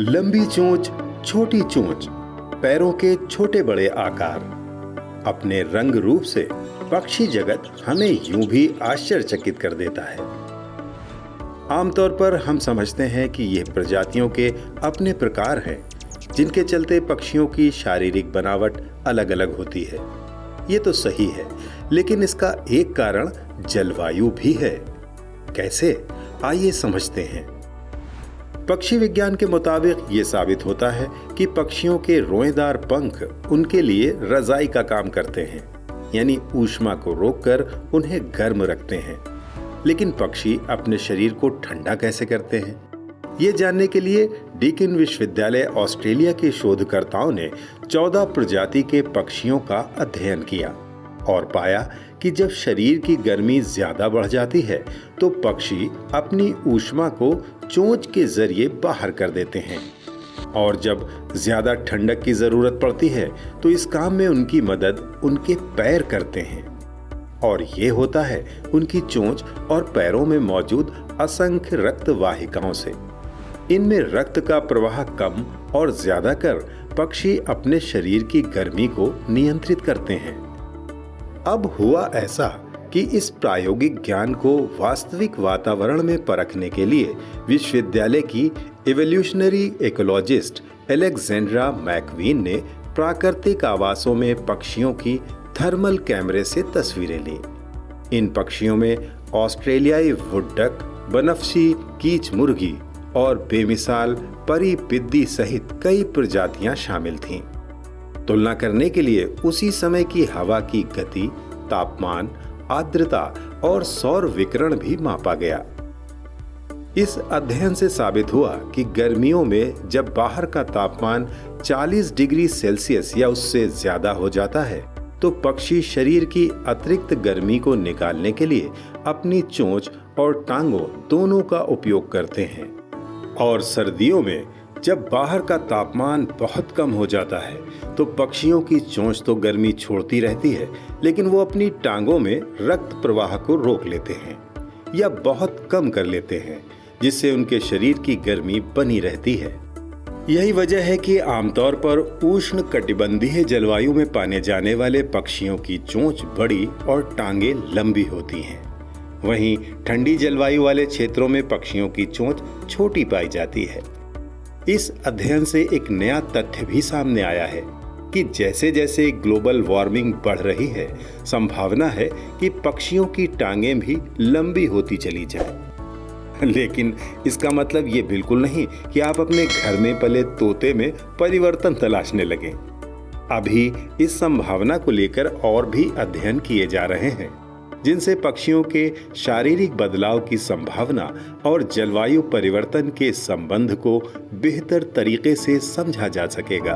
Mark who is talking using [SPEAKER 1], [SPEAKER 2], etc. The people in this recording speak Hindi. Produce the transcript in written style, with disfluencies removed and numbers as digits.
[SPEAKER 1] लंबी चोंच, छोटी चोंच, पैरों के छोटे बड़े आकार, अपने रंग रूप से पक्षी जगत हमें यूं भी आश्चर्यचकित कर देता है। आमतौर पर हम समझते हैं कि ये प्रजातियों के अपने प्रकार हैं, जिनके चलते पक्षियों की शारीरिक बनावट अलग अलग होती है। ये तो सही है, लेकिन इसका एक कारण जलवायु भी है। कैसे? आइए समझते हैं। पक्षी विज्ञान के मुताबिक ये साबित होता है कि पक्षियों के रोएदार पंख उनके लिए रजाई का काम करते हैं, यानी ऊष्मा को रोककर उन्हें गर्म रखते हैं। लेकिन पक्षी अपने शरीर को ठंडा कैसे करते हैं? ये जानने के लिए डीकिन विश्वविद्यालय ऑस्ट्रेलिया के शोधकर्ताओं ने 14 प्रजाति के पक्षियों का अध्ययन किया और पाया कि जब शरीर की गर्मी ज्यादा बढ़ जाती है तो पक्षी अपनी ऊष्मा को चोंच के जरिए बाहर कर देते हैं, और जब ज्यादा ठंडक की जरूरत पड़ती है तो इस काम में उनकी मदद उनके पैर करते हैं। और ये होता है उनकी चोंच और पैरों में मौजूद असंख्य रक्त वाहिकाओं से। इनमें रक्त का प्रवाह कम और ज्यादा कर पक्षी अपने शरीर की गर्मी को नियंत्रित करते हैं। अब हुआ ऐसा कि इस प्रायोगिक ज्ञान को वास्तविक वातावरण में परखने के लिए विश्वविद्यालय की इवोल्यूशनरी इकोलॉजिस्ट एलेक्जेंड्रा मैकवीन ने प्राकृतिक आवासों में पक्षियों की थर्मल कैमरे से तस्वीरें ली। इन पक्षियों में ऑस्ट्रेलियाई वुड डक, बनफशी कीच मुर्गी और बेमिसाल परी पिद्दी सहित कई प्रजातियां शामिल थीं। तुलना करने के लिए उसी समय की हवा की गति, तापमान, आर्द्रता और सौर विकिरण भी मापा गया। इस अध्ययन से साबित हुआ कि गर्मियों में जब बाहर का तापमान 40 डिग्री सेल्सियस या उससे ज्यादा हो जाता है तो पक्षी शरीर की अतिरिक्त गर्मी को निकालने के लिए अपनी चोंच और टांगों दोनों का उपयोग करते हैं। और सर्दियों में जब बाहर का तापमान बहुत कम हो जाता है तो पक्षियों की चोंच तो गर्मी छोड़ती रहती है, लेकिन वो अपनी टांगों में रक्त प्रवाह को रोक लेते हैं या बहुत कम कर लेते हैं, जिससे उनके शरीर की गर्मी बनी रहती है। यही वजह है कि आमतौर पर उष्ण कटिबंधीय जलवायु में पाने जाने वाले पक्षियों की चोंच बड़ी और टांगे लंबी होती हैं। वहीं ठंडी जलवायु वाले क्षेत्रों में पक्षियों की चोंच छोटी पाई जाती है। इस अध्ययन से एक नया तथ्य भी सामने आया है कि जैसे जैसे ग्लोबल वार्मिंग बढ़ रही है, संभावना है कि पक्षियों की टांगें भी लंबी होती चली जाएं। लेकिन इसका मतलब ये बिल्कुल नहीं कि आप अपने घर में पले तोते में परिवर्तन तलाशने लगें। अभी इस संभावना को लेकर और भी अध्ययन किए जा रहे हैं, जिनसे पक्षियों के शारीरिक बदलाव की संभावना और जलवायु परिवर्तन के संबंध को बेहतर तरीके से समझा जा सकेगा।